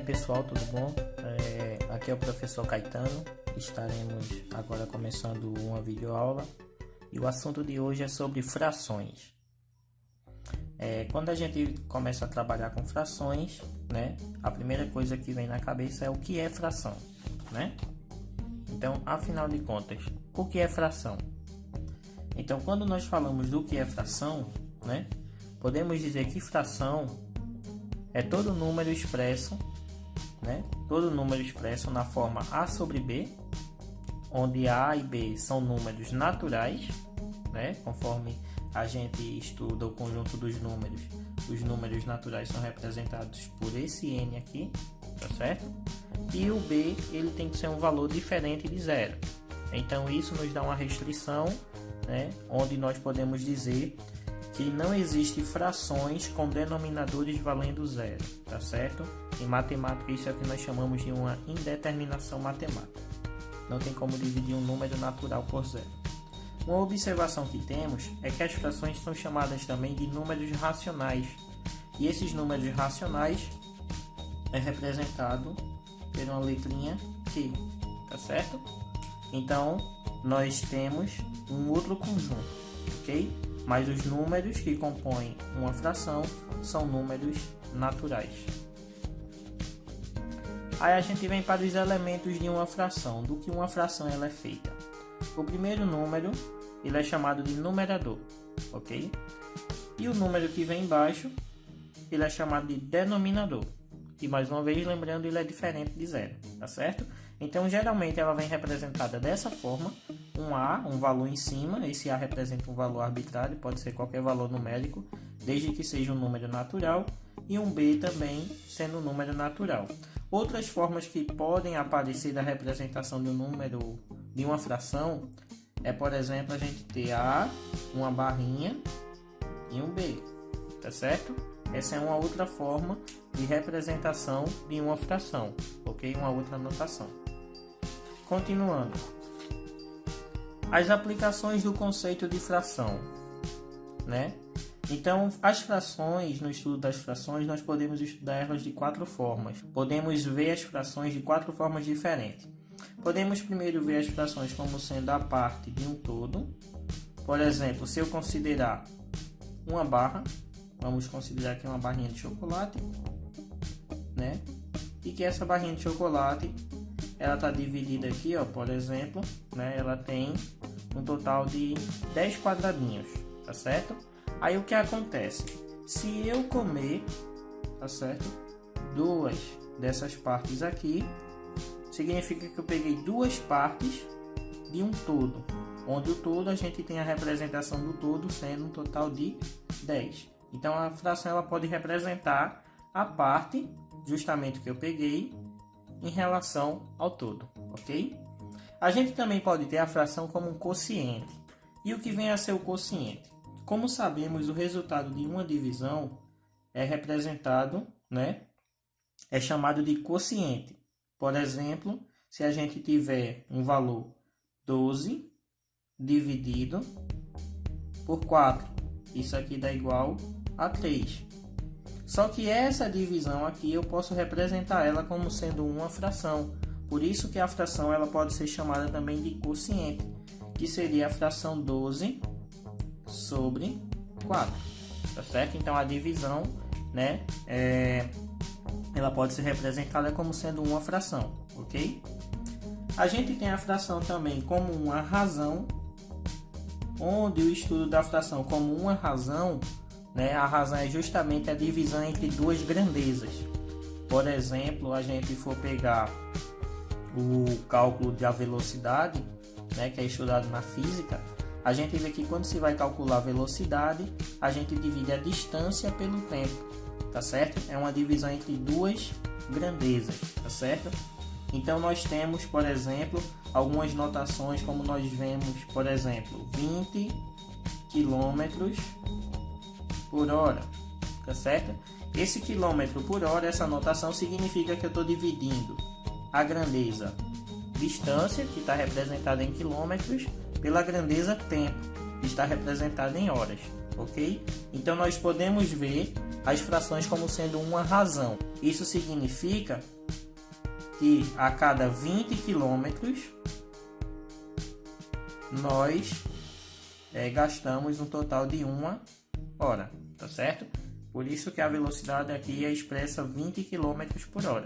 pessoal, tudo bom? Aqui é o professor Caetano. Estaremos agora começando uma videoaula e o assunto de hoje é sobre frações. Quando a gente começa a trabalhar com frações, né, a primeira coisa que vem na cabeça é o que é fração, né? Então, afinal de contas, o que é fração? Então, quando nós falamos do que é fração, né, podemos dizer que fração é todo número expresso, né? Todo número expresso na forma A sobre B, onde A e B são números naturais, né? Conforme a gente estuda o conjunto dos números, os números naturais são representados por esse N aqui, tá certo? E o B, ele tem que ser um valor diferente de zero. Então isso nos dá uma restrição, né? Onde nós podemos dizer que não existe frações com denominadores valendo zero, tá certo? Em matemática isso é o que nós chamamos de uma indeterminação matemática. Não tem como dividir um número natural por zero. Uma observação que temos é que as frações são chamadas também de números racionais. E esses números racionais é representado por uma letrinha Q, tá certo? Então, nós temos um outro conjunto, ok? Mas os números que compõem uma fração são números naturais. Aí a gente vem para os elementos de uma fração, do que uma fração ela é feita. O primeiro número, ele é chamado de numerador, ok? E o número que vem embaixo, ele é chamado de denominador. E mais uma vez, lembrando, ele é diferente de zero, tá certo? Então, geralmente, ela vem representada dessa forma, um A, um valor em cima, esse A representa um valor arbitrário, pode ser qualquer valor numérico, desde que seja um número natural, e um B também sendo um número natural. Outras formas que podem aparecer da representação do número de uma fração é, por exemplo, a gente ter A, uma barrinha e um B, tá certo? Essa é uma outra forma de representação de uma fração, ok? Uma outra notação. Continuando. As aplicações do conceito de fração, né? Então, as frações, no estudo das frações, nós podemos estudar elas de 4 formas. Podemos ver as frações de 4 formas diferentes. Podemos primeiro ver as frações como sendo a parte de um todo. Por exemplo, se eu considerar uma barra, vamos considerar aqui uma barrinha de chocolate, né? E que essa barrinha de chocolate, ela está dividida aqui, ó, por exemplo, né? Ela tem um total de 10 quadradinhos, tá certo? Aí o que acontece? Se eu comer, tá certo? 2 dessas partes aqui, significa que eu peguei 2 partes de um todo, onde o todo a gente tem a representação do todo sendo um total de 10. Então a fração ela pode representar a parte justamente que eu peguei em relação ao todo, ok? A gente também pode ter a fração como um quociente. E o que vem a ser o quociente? Como sabemos, o resultado de uma divisão é representado, né? É chamado de quociente. Por exemplo, se a gente tiver um valor 12 dividido por 4, isso aqui dá igual a 3. Só que essa divisão aqui eu posso representar ela como sendo uma fração. Por isso que a fração ela pode ser chamada também de quociente, que seria a fração 12 sobre 4, tá certo? Então a divisão, né, ela pode ser representada como sendo uma fração, ok? A gente tem a fração também como uma razão, onde o estudo da fração como uma razão, né, a razão é justamente a divisão entre duas grandezas. Por exemplo, a gente for pegar o cálculo da velocidade, né, que é estudado na física, a gente vê que quando se vai calcular a velocidade, a gente divide a distância pelo tempo, tá certo? É uma divisão entre duas grandezas, tá certo? Então nós temos, por exemplo, algumas notações como nós vemos, por exemplo, 20 km por hora, tá certo? Esse quilômetro por hora, essa notação significa que eu estou dividindo a grandeza distância, que está representada em quilômetros, pela grandeza tempo, que está representada em horas, ok? Então nós podemos ver as frações como sendo uma razão. Isso significa que a cada 20 quilômetros nós gastamos um total de 1 hora, tá certo? Por isso que a velocidade aqui é expressa 20 km por hora,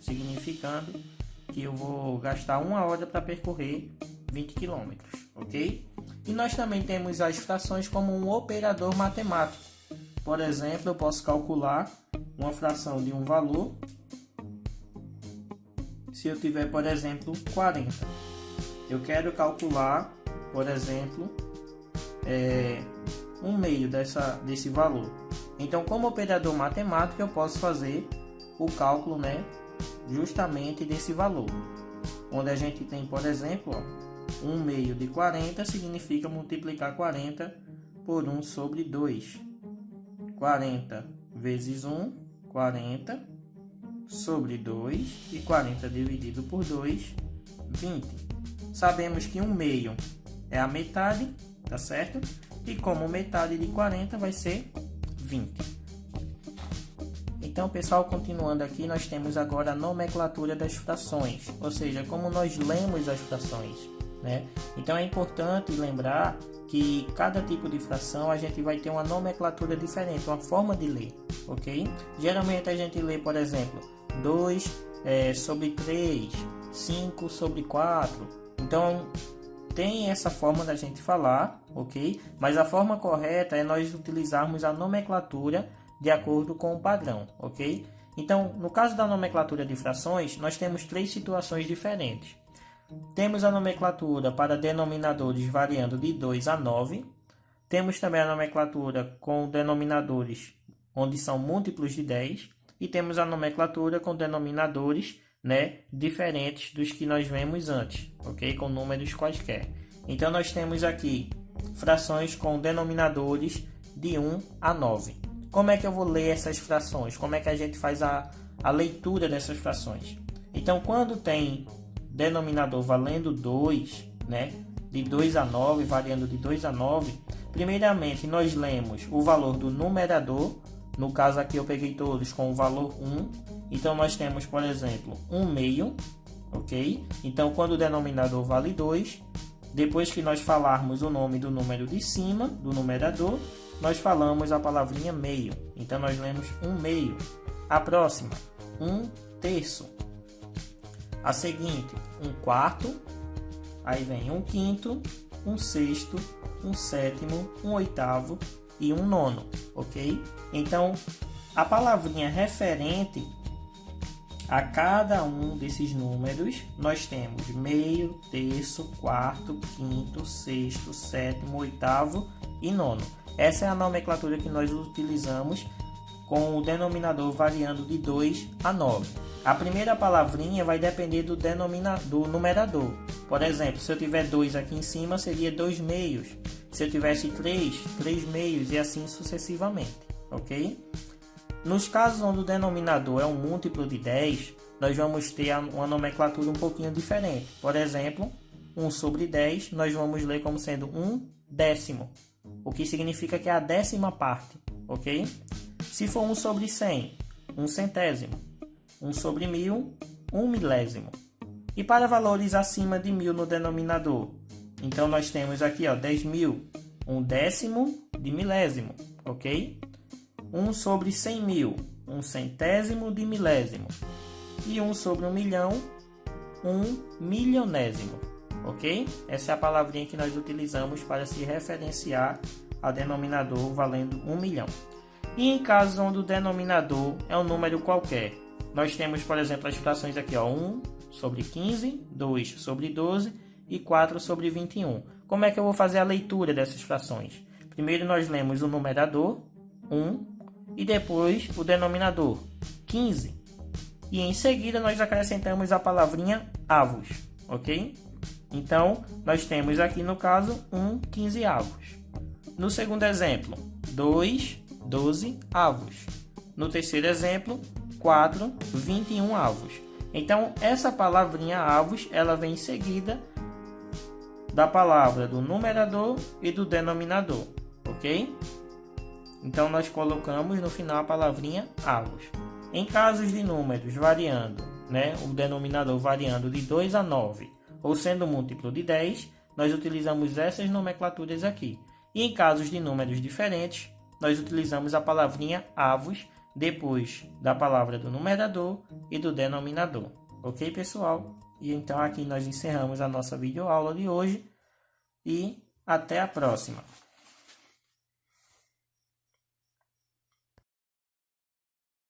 significando que eu vou gastar 1 hora para percorrer 20 km, ok? E nós também temos as frações como um operador matemático. Por exemplo, eu posso calcular uma fração de um valor. Se eu tiver, por exemplo, 40. Eu quero calcular, por exemplo, 1/2 desse valor. Então, como operador matemático, eu posso fazer o cálculo, justamente desse valor. Onde a gente tem, por exemplo, 1/2 de 40 significa multiplicar 40 por 1 sobre 2. 40 vezes 1, 40 sobre 2, e 40 dividido por 2, 20. Sabemos que 1/2 é a metade, tá certo? E como metade de 40 vai ser 20. Então, pessoal, continuando aqui, nós temos agora a nomenclatura das frações, ou seja, como nós lemos as frações, Então, é importante lembrar que cada tipo de fração a gente vai ter uma nomenclatura diferente, uma forma de ler, ok? Geralmente a gente lê, por exemplo, 2 sobre 3, 5 sobre 4. Então, tem essa forma da gente falar, ok? Mas a forma correta é nós utilizarmos a nomenclatura de acordo com o padrão, ok? Então, no caso da nomenclatura de frações, nós temos 3 situações diferentes. Temos a nomenclatura para denominadores variando de 2 a 9. Temos também a nomenclatura com denominadores onde são múltiplos de 10. E temos a nomenclatura com denominadores diferentes dos que nós vemos antes, ok? Com números quaisquer. Então, nós temos aqui frações com denominadores de 1 a 9. Como é que eu vou ler essas frações? Como é que a gente faz a leitura dessas frações? Então, quando tem denominador valendo 2, de 2 a 9, variando de 2 a 9, primeiramente nós lemos o valor do numerador. No caso aqui eu peguei todos com o valor 1. Então, nós temos, por exemplo, 1/2, ok? Então, quando o denominador vale 2, depois que nós falarmos o nome do número de cima, do numerador, nós falamos a palavrinha meio. Então, nós lemos 1/2. A próxima, 1/3. A seguinte, 1/4. Aí vem 1/5, 1/6, 1/7, 1/8 e 1/9, ok? Então, a palavrinha referente a cada um desses números, nós temos meio, terço, quarto, quinto, sexto, sétimo, oitavo e nono. Essa é a nomenclatura que nós utilizamos com o denominador variando de 2 a 9. A primeira palavrinha vai depender do numerador. Por exemplo, se eu tiver 2 aqui em cima, seria 2/2. Se eu tivesse 3, 3/2 e assim sucessivamente, ok? Nos casos onde o denominador é um múltiplo de 10, nós vamos ter uma nomenclatura um pouquinho diferente. Por exemplo, 1 sobre 10, nós vamos ler como sendo 1/10, o que significa que é a 10ª parte, ok? Se for 1 sobre 100, 1/100. 1 sobre 1000, 1/1000. E para valores acima de 1000 no denominador, então nós temos aqui 10.000, 1/10 de milésimo, ok? 1 sobre 100.000, 1/100º de milésimo. E 1 sobre 1 milhão, 1/milionésimo, ok? Essa é a palavrinha que nós utilizamos para se referenciar ao denominador valendo 1 milhão. E em casos onde o denominador é um número qualquer, nós temos, por exemplo, as frações aqui, 1 sobre 15, 2 sobre 12 e 4 sobre 21. Como é que eu vou fazer a leitura dessas frações? Primeiro nós lemos o numerador, 1, e depois o denominador, 15. E em seguida nós acrescentamos a palavrinha avos, ok? Então, nós temos aqui no caso 1 15avos. No segundo exemplo, 2 12avos. No terceiro exemplo, 4 21avos. Então, essa palavrinha avos, ela vem em seguida da palavra do numerador e do denominador, ok? Então, nós colocamos no final a palavrinha avos. Em casos de números variando, né, o denominador variando de 2 a 9, ou sendo múltiplo de 10, nós utilizamos essas nomenclaturas aqui. E em casos de números diferentes, nós utilizamos a palavrinha avos depois da palavra do numerador e do denominador. Ok, pessoal? E então aqui nós encerramos a nossa videoaula de hoje e até a próxima.